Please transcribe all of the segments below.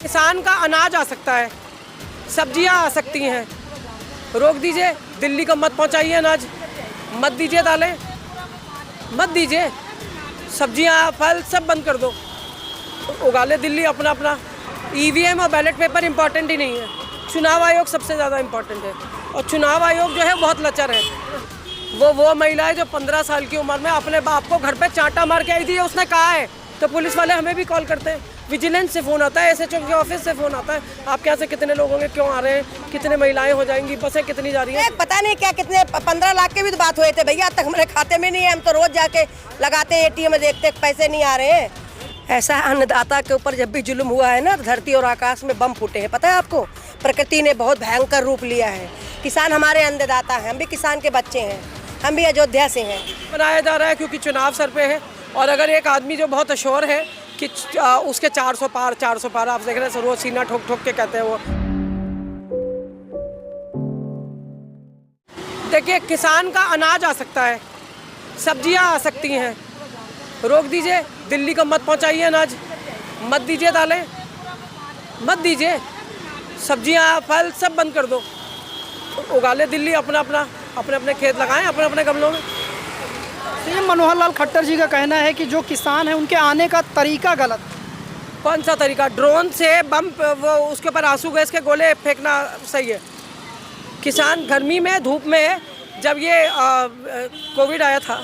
किसान का अनाज आ सकता है, सब्जियां आ सकती हैं, रोक दीजिए। दिल्ली को मत पहुंचाइए, अनाज मत दीजिए, दालें मत दीजिए, सब्जियां फल सब बंद कर दो। उगा ले दिल्ली अपना अपना। ईवीएम और बैलेट पेपर इम्पॉर्टेंट ही नहीं है, चुनाव आयोग सबसे ज़्यादा इम्पॉर्टेंट है। और चुनाव आयोग जो है बहुत लचर है। वो महिला है जो 15 साल की उम्र में अपने बाप को घर पे चांटा मार के आई थी, उसने कहा है। तो पुलिस वाले हमें भी कॉल करते हैं, विजिलेंस से फ़ोन आता है, एसएचओ के ऑफिस से फ़ोन आता है, आपके यहाँ से कितने लोग होंगे, क्यों आ रहे हैं, कितने महिलाएं हो जाएंगी, बसें कितनी जा रही हैं। पता नहीं क्या कितने 15 लाख के भी तो बात हुए थे भैया, तक हमारे खाते में नहीं है। हम तो रोज जाके लगाते हैं एटीएम में, देखते पैसे नहीं आ रहे हैं। ऐसा अन्नदाता के ऊपर जब भी जुल्म हुआ है ना, धरती और आकाश में बम फूटे हैं। पता है आपको, प्रकृति ने बहुत भयंकर रूप लिया है। किसान हमारे अन्नदाता हैं, हम भी किसान के बच्चे हैं, हम भी अयोध्या से हैं। बनाया जा रहा है क्योंकि चुनाव सर पे है। और अगर एक आदमी जो बहुत अश्योर है कि उसके 400 पार आप देख रहे हैं, रोज सीना ठोक ठोक के कहते हैं वो। देखिए, किसान का अनाज आ सकता है, सब्जियां आ सकती हैं, रोक दीजिए। दिल्ली को मत पहुंचाइए, अनाज मत दीजिए, दालें मत दीजिए, सब्जियां फल सब बंद कर दो। उगा ले दिल्ली अपना अपना, अपने अपने खेत लगाएं, अपने अपने गमलों में। सीएम मनोहर लाल खट्टर जी का कहना है कि जो किसान है उनके आने का तरीका गलत। कौन सा तरीका? ड्रोन से बम वो उसके ऊपर आंसू गैस के गोले फेंकना सही है? किसान गर्मी में धूप में, जब ये कोविड आया था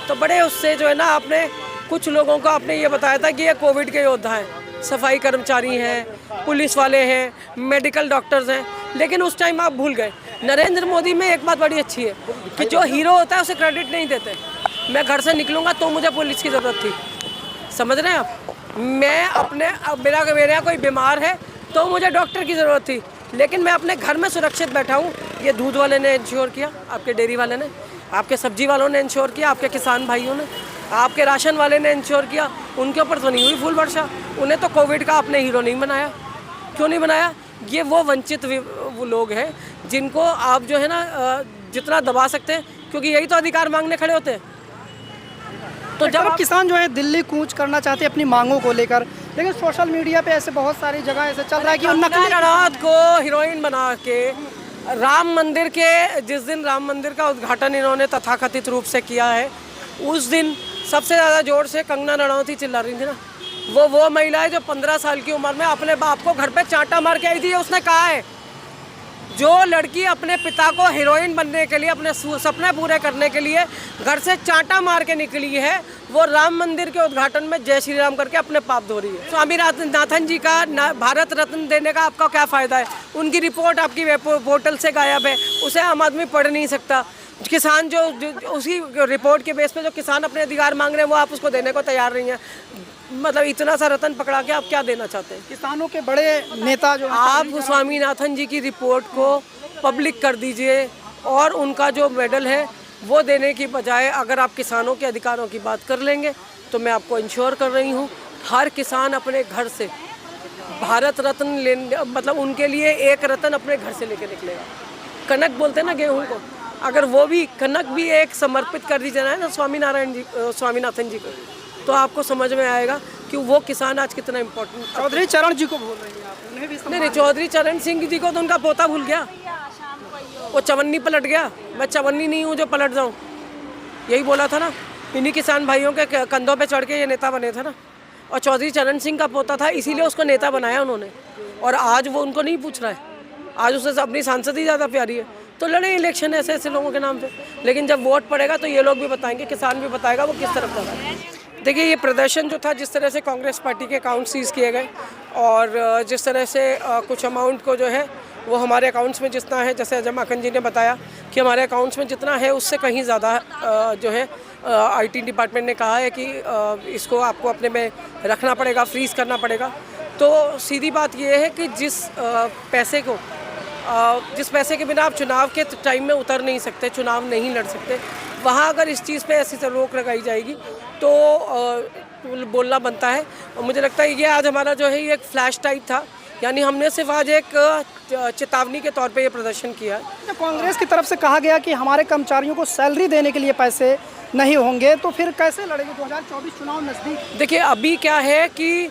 तो बड़े उससे जो है ना, आपने कुछ लोगों को आपने ये बताया था कि ये कोविड के योद्धा हैं, सफाई कर्मचारी हैं, पुलिस वाले हैं, मेडिकल डॉक्टर्स हैं। लेकिन उस टाइम आप भूल गए। नरेंद्र मोदी में एक बात बड़ी अच्छी है कि जो हीरो होता है उसे क्रेडिट नहीं देते। मैं घर से निकलूँगा तो मुझे पुलिस की ज़रूरत थी, समझ रहे हैं आप? मैं अपने मेरा कोई बीमार है तो मुझे डॉक्टर की ज़रूरत थी, लेकिन मैं अपने घर में सुरक्षित बैठा हूँ। ये दूध वाले ने इंश्योर किया, आपके डेयरी वाले ने, आपके सब्जी वालों ने इंश्योर किया, आपके किसान भाइयों ने, आपके राशन वाले ने इंश्योर किया। उनके ऊपर तो नहीं हुई फूल वर्षा। उन्हें तो कोविड का अपने हीरो नहीं बनाया। क्यों नहीं बनाया? ये वो वंचित वो लोग हैं जिनको आप जो है ना जितना दबा सकते हैं, क्योंकि यही तो अधिकार मांगने खड़े होते हैं। तो जब किसान जो है दिल्ली कूच करना चाहते हैं अपनी मांगों को लेकर, लेकिन सोशल मीडिया पे ऐसे बहुत सारी जगह ऐसे चल रहा है कि नकली रणौत को हीरोइन बना के राम मंदिर के, जिस दिन राम मंदिर का उद्घाटन इन्होंने तथाकथित रूप से किया है, उस दिन सबसे ज़्यादा जोर से कंगना रणौत ही चिल्ला रही थी ना। वो महिला है जो 15 साल की उम्र में अपने बाप को घर पे चांटा मार के आई थी, उसने कहा है। जो लड़की अपने पिता को हीरोइन बनने के लिए, अपने सपने पूरे करने के लिए घर से चांटा मार के निकली है, वो राम मंदिर के उद्घाटन में जय श्री राम करके अपने पाप धो रही है। स्वामीनाथन जी का भारत रत्न देने का आपका क्या फ़ायदा है? उनकी रिपोर्ट आपकी वेब पोर्टल से गायब है, उसे आम आदमी पढ़ नहीं सकता। किसान जो उसी रिपोर्ट के बेस पे जो किसान अपने अधिकार मांग रहे हैं, वो आप उसको देने को तैयार नहीं है। मतलब इतना सा रतन पकड़ा के आप क्या देना चाहते हैं? किसानों के बड़े नेता जो आप स्वामीनाथन जी की रिपोर्ट को पब्लिक कर दीजिए, और उनका जो मेडल है वो देने की बजाय अगर आप किसानों के अधिकारों की बात कर लेंगे, तो मैं आपको इंश्योर कर रही हूँ हर किसान अपने घर से भारत रत्न लेने, मतलब उनके लिए एक रत्न अपने घर से लेके निकलेगा। कनक बोलते हैं ना गेहूँ को, अगर वो भी कनक भी एक समर्पित कर दी जाए ना स्वामीनाथन जी को, तो आपको समझ में आएगा कि वो किसान आज कितना इम्पोर्टेंट। चौधरी चरण जी को बोल रहे हैं आप? उन्हें भी नहीं, चौधरी चरण सिंह जी को तो उनका पोता भूल गया, वो चवन्नी पलट गया। मैं चवन्नी नहीं हूँ जो पलट जाऊँ, यही बोला था ना। इन्हीं किसान भाइयों के कंधों पे चढ़ के ये नेता बने थे ना। और चौधरी चरण सिंह का पोता था, इसीलिए उसको नेता बनाया उन्होंने। और आज वो उनको नहीं पूछ रहा है, आज उसे अपनी सांसद ही ज़्यादा प्यारी है। तो लड़े इलेक्शन ऐसे ऐसे लोगों के नाम पे, लेकिन जब वोट पड़ेगा तो ये लोग भी बताएंगे, किसान भी बताएगा वो किस तरफ जा रहा है। देखिए, ये प्रदर्शन जो था, जिस तरह से कांग्रेस पार्टी के अकाउंट सीज किए गए, और जिस तरह से कुछ अमाउंट को जो है वो हमारे अकाउंट्स में जितना है, जैसे अजय माकन जी ने बताया कि हमारे अकाउंट्स में जितना है उससे कहीं ज़्यादा जो है आईटी डिपार्टमेंट ने कहा है कि इसको आपको अपने में रखना पड़ेगा, फ्रीज़ करना पड़ेगा। तो सीधी बात ये है कि जिस पैसे के बिना आप चुनाव के टाइम में उतर नहीं सकते, चुनाव नहीं लड़ सकते, वहाँ अगर इस चीज़ पे ऐसी से रोक लगाई जाएगी तो बोलना बनता है। और मुझे लगता है ये आज हमारा जो है ये एक फ्लैश टाइप था, यानी हमने सिर्फ आज एक चेतावनी के तौर पे ये प्रदर्शन किया है। कांग्रेस की तरफ से कहा गया कि हमारे कर्मचारियों को सैलरी देने के लिए पैसे नहीं होंगे, तो फिर कैसे लड़ेंगे? 2024 चुनाव नज़दीक। देखिए, अभी क्या है कि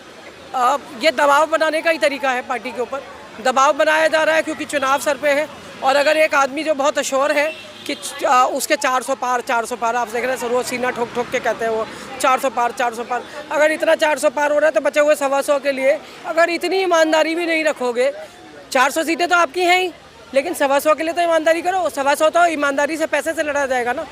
ये दबाव बनाने का ही तरीका है पार्टी के ऊपर। दबाव बनाया जा रहा है क्योंकि चुनाव सर पे है, और अगर एक आदमी जो बहुत अश्योर है कि उसके 400 पार आप देख रहे हैं, रोज सीना ठोक ठोक के कहते हैं वो 400 पार। अगर इतना 400 पार हो रहा है तो बचे हुए 125 के लिए अगर इतनी ईमानदारी भी नहीं रखोगे, 400 सीटें तो आपकी हैं ही, लेकिन 125 के लिए तो ईमानदारी करो। 125 तो ईमानदारी से पैसे से लड़ा जाएगा ना,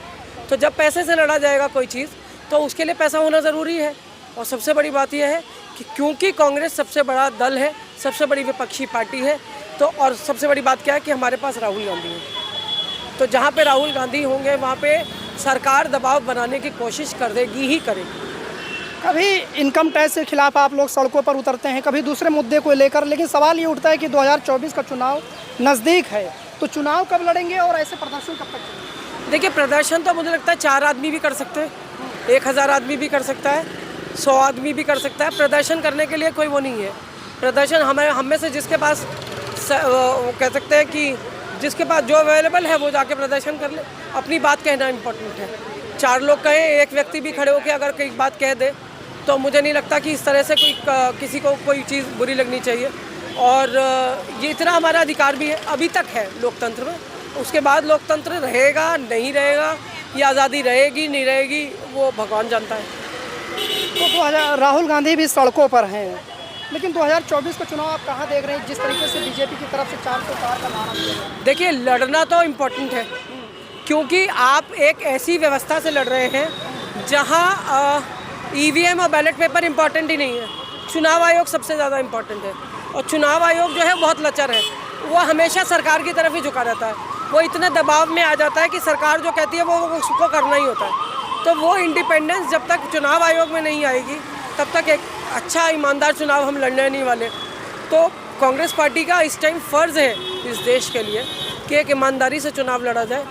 तो जब पैसे से लड़ा जाएगा कोई चीज़ तो उसके लिए पैसा होना ज़रूरी है। और सबसे बड़ी बात यह है कि क्योंकि कांग्रेस सबसे बड़ा दल है, सबसे बड़ी विपक्षी पार्टी है, तो और सबसे बड़ी बात क्या है कि हमारे पास राहुल गांधी है, तो जहाँ पे राहुल गांधी होंगे वहाँ पे सरकार दबाव बनाने की कोशिश कर देगी ही करेगी। कभी इनकम टैक्स के खिलाफ आप लोग सड़कों पर उतरते हैं, कभी दूसरे मुद्दे को लेकर, लेकिन सवाल ये उठता है कि 2024 का चुनाव नज़दीक है, तो चुनाव कब लड़ेंगे और ऐसे प्रदर्शन कब तक चलेंगे? देखिए, प्रदर्शन तो मुझे लगता है 4 आदमी भी कर सकते हैं, 1000 आदमी भी कर सकता है, 100 आदमी भी कर सकता है। प्रदर्शन करने के लिए कोई वो नहीं है। प्रदर्शन हम में से जिसके पास कह सकते हैं कि जिसके पास जो अवेलेबल है वो जाके प्रदर्शन कर ले। अपनी बात कहना इम्पोर्टेंट है। 4 लोग कहें, एक व्यक्ति भी खड़े होकर अगर कोई बात कह दे तो मुझे नहीं लगता कि इस तरह से किसी को कोई चीज़ बुरी लगनी चाहिए। और ये इतना हमारा अधिकार भी है, अभी तक है लोकतंत्र में। उसके बाद लोकतंत्र रहेगा नहीं रहेगा, या आज़ादी रहेगी नहीं रहेगी, वो भगवान जानता है। तो राहुल गांधी भी सड़कों पर हैं, लेकिन 2024 का चुनाव आप कहाँ देख रहे हैं, जिस तरीके से बीजेपी की तरफ से 400 पार का नारा दिया है? देखिए, लड़ना तो इम्पोर्टेंट है, क्योंकि आप एक ऐसी व्यवस्था से लड़ रहे हैं जहाँ ईवीएम और बैलेट पेपर इम्पॉर्टेंट ही नहीं है। चुनाव आयोग सबसे ज़्यादा इम्पॉर्टेंट है, और चुनाव आयोग जो है बहुत लचर है, वो हमेशा सरकार की तरफ ही झुका रहता है। वो इतना दबाव में आ जाता है कि सरकार जो कहती है वो उसको करना ही होता है। तो वो इंडिपेंडेंस जब तक चुनाव आयोग में नहीं आएगी तब तक एक अच्छा ईमानदार चुनाव हम लड़ने नहीं वाले। तो कांग्रेस पार्टी का इस टाइम फ़र्ज़ है इस देश के लिए कि एक ईमानदारी से चुनाव लड़ा जाए।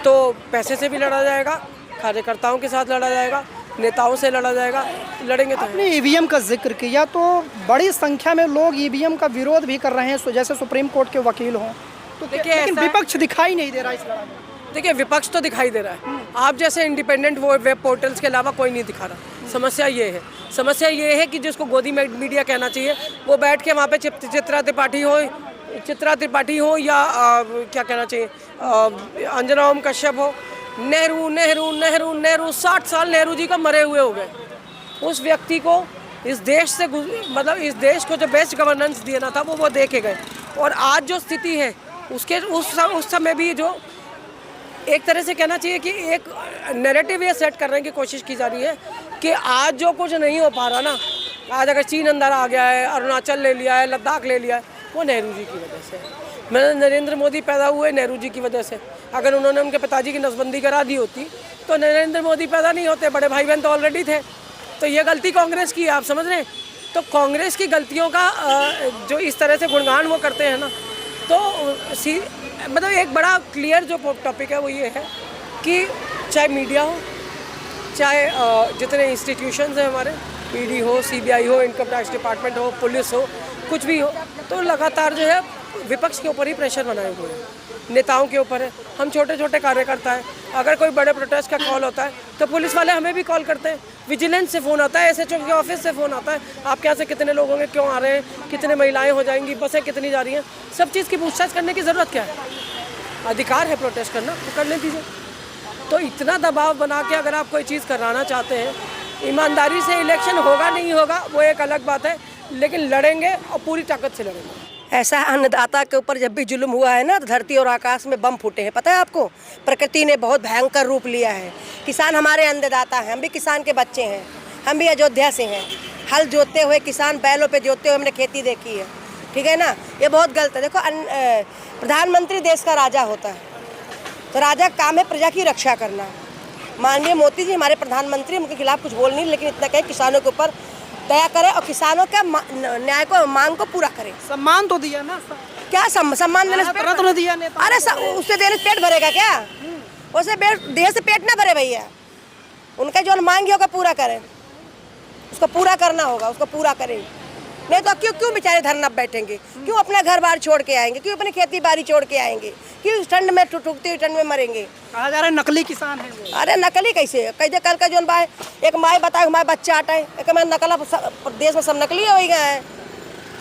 तो पैसे से भी लड़ा जाएगा, कार्यकर्ताओं के साथ लड़ा जाएगा, नेताओं से लड़ा जाएगा, लड़ेंगे तो। आपने ईवीएम का जिक्र किया, तो बड़ी संख्या में लोग ईवीएम का विरोध भी कर रहे हैं, जैसे सुप्रीम कोर्ट के वकील हों, तो देखिए, लेकिन विपक्ष दिखाई नहीं दे रहा इस लड़ाई में। देखिए, विपक्ष तो दिखाई दे रहा है, आप जैसे इंडिपेंडेंट वो वेब पोर्टल्स के अलावा कोई नहीं दिखा रहा। समस्या ये है कि जिसको गोदी में मीडिया कहना चाहिए वो बैठ के वहाँ पे चित्रा त्रिपाठी हो या क्या कहना चाहिए, अंजना ओम कश्यप हो, नेहरू 60 साल नेहरू जी का मरे हुए हो गए। उस व्यक्ति को इस देश से मतलब इस देश को जो बेस्ट गवर्नेंस देना था वो दे के गए। और आज जो स्थिति है उसके उस समय भी जो एक तरह से कहना चाहिए कि एक नैरेटिव ये सेट करने की कोशिश की जा रही है कि आज जो कुछ नहीं हो पा रहा ना, आज अगर चीन अंदर आ गया है, अरुणाचल ले लिया है, लद्दाख ले लिया है, वो नेहरू जी की वजह से। मैं नरेंद्र मोदी पैदा हुए नेहरू जी की वजह से। अगर उन्होंने उनके पिताजी की नसबंदी करा दी होती तो नरेंद्र मोदी पैदा नहीं होते, बड़े भाई बहन तो ऑलरेडी थे। तो ये गलती कांग्रेस की है, आप समझ रहे हैं। तो कांग्रेस की गलतियों का जो इस तरह से गुणगान वो करते हैं ना, तो मतलब एक बड़ा क्लियर जो टॉपिक है वो ये है कि चाहे मीडिया हो, चाहे जितने इंस्टीट्यूशंस हैं हमारे, ईडी हो, सीबीआई हो, इनकम टैक्स डिपार्टमेंट हो, पुलिस हो, कुछ भी हो, तो लगातार जो है विपक्ष के ऊपर ही प्रेशर बनाए हुए हैं, नेताओं के ऊपर है। हम छोटे छोटे कार्यकर्ता हैं, अगर कोई बड़े प्रोटेस्ट का कॉल होता है तो पुलिस वाले हमें भी कॉल करते हैं, विजिलेंस से फ़ोन आता है, SHO के ऑफिस से फ़ोन आता है, आपके यहाँ से कितने लोग होंगे, क्यों आ रहे हैं, कितने महिलाएं हो जाएंगी, बसें कितनी जा रही हैं, सब चीज़ की पूछताछ करने की ज़रूरत क्या है। अधिकार है प्रोटेस्ट करना, तो करने दीजिए। तो इतना दबाव बना के अगर आप कोई चीज़ कराना चाहते हैं, ईमानदारी से इलेक्शन होगा नहीं होगा वो एक अलग बात है, लेकिन लड़ेंगे और पूरी ताकत से लड़ेंगे। ऐसा अन्नदाता के ऊपर जब भी जुल्म हुआ है ना, तो धरती और आकाश में बम फूटे हैं। पता है आपको, प्रकृति ने बहुत भयंकर रूप लिया है। किसान हमारे अन्नदाता हैं, हम भी किसान के बच्चे हैं, हम भी अयोध्या से हैं। हल जोतते हुए किसान बैलों पे जोतते हुए हमने खेती देखी है, ठीक है ना। ये बहुत गलत है। देखो, प्रधानमंत्री देश का राजा होता है, तो राजा का काम है प्रजा की रक्षा करना। माननीय मोदी जी हमारे प्रधानमंत्री, उनके खिलाफ कुछ बोल नहीं, लेकिन इतना कहें किसानों के ऊपर दया करें और किसानों के न्याय को, मांग को पूरा करें। सम्मान तो दिया ना, क्या सम्मान देने से रत्न दिया नेता। अरे उससे देने से पेट भरेगा क्या? उसे देह से पेट ना भरे भैया। उनका जो मांग होगा पूरा करें, उसको पूरा करना होगा, उसको पूरा करें। नहीं तो क्यों बेचारे धरना बैठेंगे, क्यों अपना घर बार छोड़ के आएंगे, क्यों अपनी खेती बाड़ी छोड़ के आएंगे, क्यों ठंड में टूटती हुई ठंड में मरेंगे। कहा जा रहा है नकली किसान है वो। अरे नकली कैसे, कैसे कल का जो बाय एक माए बताए हमारे बच्चा आटाए, एक मैं नकला देश में सब नकली हो गया है,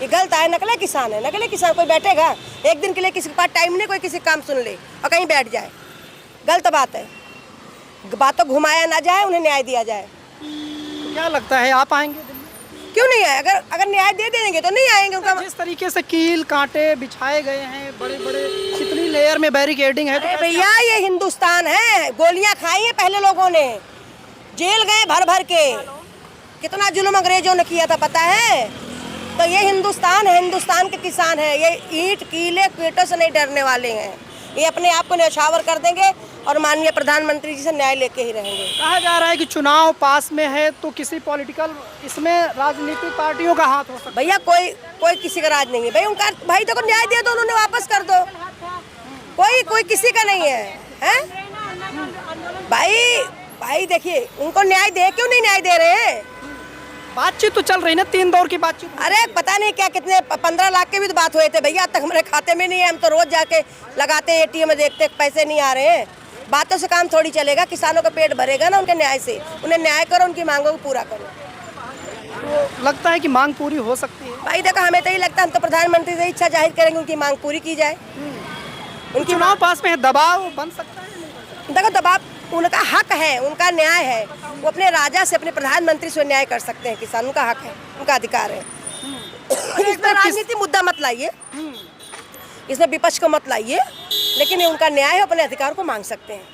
ये गलत है। नकली किसान है, नकली किसान कोई बैठेगा एक दिन के लिए, किसी के पास टाइम नहीं कोई किसी काम सुन ले और कहीं बैठ जाए, गलत बात है। बातों घुमाया ना जाए, उन्हें न्याय दिया जाए। तो क्या लगता है आप आएंगे दिल्ली? क्यों नहीं आए, अगर न्याय दे देंगे तो नहीं आएंगे। उनका जिस तरीके से कील कांटे बिछाए गए हैं, बड़े बड़े कितनी लेयर में बैरिकेडिंग है, तो भैया ये हिंदुस्तान है, गोलियां खाई है पहले लोगों ने, जेल गए भर भर के, कितना जुल्म अंग्रेजों ने किया था पता है। तो ये हिंदुस्तान है, हिंदुस्तान के किसान है, ये ईंट कीले कीटों से नहीं डरने वाले हैं, ये अपने आप को न्यौछावर कर देंगे और माननीय प्रधानमंत्री जी से न्याय लेके ही रहेंगे। कहा जा रहा है कि चुनाव पास में है तो किसी पॉलिटिकल इसमें राजनीतिक पार्टियों का हाथ हो सकता है। भैया कोई किसी का राज नहीं है भाई, उनका भाई देखो न्याय दिया तो उन्होंने वापस कर दो, कोई किसी का नहीं है, हैं भाई देखिए उनको न्याय दे, क्यों नहीं न्याय दे रहे हैं। बातचीत तो चल रही ना, 3 दौर की बातचीत। अरे पता नहीं क्या कितने 15 लाख के भी तो बात हुए थे भैया, अब तक हमारे खाते में नहीं है, हम तो रोज जाके लगाते हैं एटीएम में, देखते पैसे नहीं आ रहे हैं। बातों से काम थोड़ी चलेगा, किसानों का पेट भरेगा ना उनके न्याय से, उन्हें न्याय करो, उनकी मांगों को पूरा करो। तो लगता है कि मांग पूरी हो सकती है। भाई देखो हमें तो ये लगता है, हम तो प्रधानमंत्री से इच्छा जाहिर करेंगे उनकी मांग पूरी की जाए। उनकी चुनाव पास में है, दबाव बन सकता है। देखो दबाव उनका हक है, उनका न्याय है, वो अपने राजा से अपने प्रधानमंत्री से न्याय कर सकते हैं, किसानों का हक है, उनका अधिकार है। इसमें राजनीति मुद्दा मत लाइए, इसमें विपक्ष को मत लाइए, लेकिन ये उनका न्याय है, अपने अधिकार को मांग सकते हैं।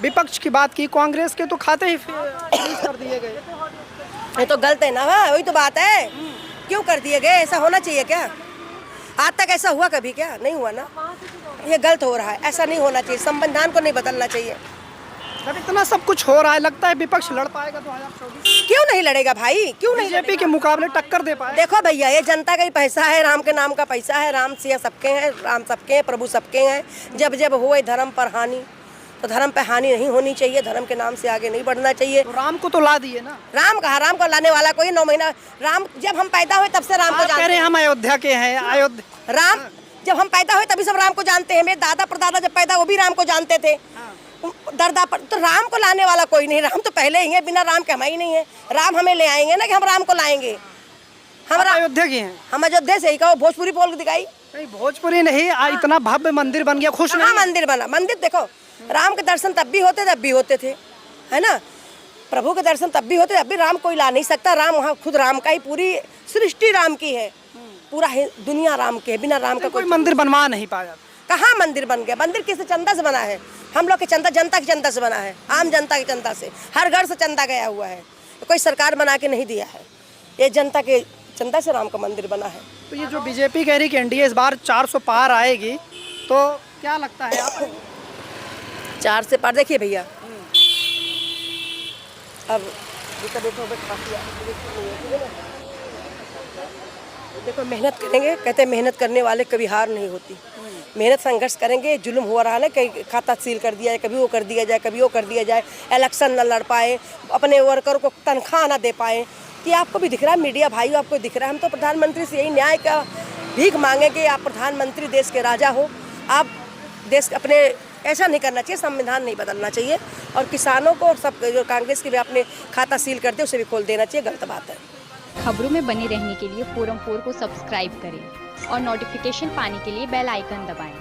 विपक्ष की बात की, कांग्रेस के तो खाते ही फ्रीज कर दिए गए, ये तो गलत है ना, वही तो बात है, क्यों कर दिए गए, ऐसा होना चाहिए क्या? आज तक ऐसा हुआ कभी क्या? नहीं हुआ ना, ये गलत हो रहा है, ऐसा नहीं होना चाहिए, संविधान को नहीं बदलना चाहिए। जब इतना सब कुछ हो रहा है, लगता है विपक्ष लड़ पाएगा 2024? क्यों नहीं लड़ेगा भाई, क्यों नहीं? बीजेपी के मुकाबले टक्कर दे पाए? देखो भैया ये जनता का ही पैसा है, राम के नाम का पैसा है, राम सिया सबके हैं, राम सबके हैं, प्रभु सबके हैं। जब हुए धर्म पर हानि, तो धर्म पे हानि नहीं होनी चाहिए, धर्म के नाम से आगे नहीं बढ़ना चाहिए। तो राम को तो ला दिए ना। राम कहा, राम को लाने वाला कोई 9 महीना, राम जब हम पैदा हुए तब से राम को जानते हैं। हम अयोध्या के हैं, अयोध्या राम जब हम पैदा हुए तभी सब राम को जानते हैं, मेरे दादा परदादा जब पैदा वो भी राम को जानते थे, दरदा पर। तो राम को लाने वाला कोई नहीं, राम तो पहले ही है, बिना राम के हम ही नहीं है। राम हमें ले आएंगे ना कि हम राम को लाएंगे। हम अयोध्या के हैं, हम अयोध्या से ही कहो, भोजपुरी बोल के दिखाई। नहीं भोजपुरी नहीं, इतना भव्य मंदिर बन गया, खुश नहीं? मंदिर बना, मंदिर देखो, राम के दर्शन तब भी होते थे, है ना, प्रभु के दर्शन तब भी होते, अब भी राम कोई ला नहीं सकता। राम वहाँ खुद राम का ही, पूरी सृष्टि राम की है, पूरा दुनिया राम की है, बिना राम का कोई मंदिर बनवा नहीं पाया। कहाँ मंदिर बन गया? मंदिर किस चंदा से बना है? हम लोग के चंदा, जनता की चंदा से बना है, आम जनता की चंदा से, हर घर से चंदा गया हुआ है, कोई सरकार बना के नहीं दिया है, ये जनता के चंदा से राम का मंदिर बना है। तो ये जो बीजेपी कह रही कि एनडीए इस बार 400 पार आएगी, तो क्या लगता है आप? 4 से पार देखिए भैया, अब देखो मेहनत करेंगे, कहते हैं मेहनत करने वाले कभी हार नहीं होती। मेहनत संघर्ष करेंगे, जुल्म हो रहा है ना, कहीं खाता सील कर दिया जाए, कभी वो कर दिया जाए, कभी वो कर दिया जाए, इलेक्शन न लड़ पाए, अपने वर्कर को तनख्वाह ना दे पाए, कि आपको भी दिख रहा है, मीडिया भाई आपको दिख रहा है। हम तो प्रधानमंत्री से यही न्याय का भीख मांगे कि आप प्रधानमंत्री देश के राजा हो, आप देश अपने, ऐसा नहीं करना चाहिए, संविधान नहीं बदलना चाहिए, और किसानों को और सब जो कांग्रेस के भी अपने खाता सील करते उसे भी खोल देना चाहिए, गलत बात है। खबरों में बने रहने के लिए फोरम 4 को सब्सक्राइब करें और नोटिफिकेशन पाने के लिए बेल आइकन दबाएं।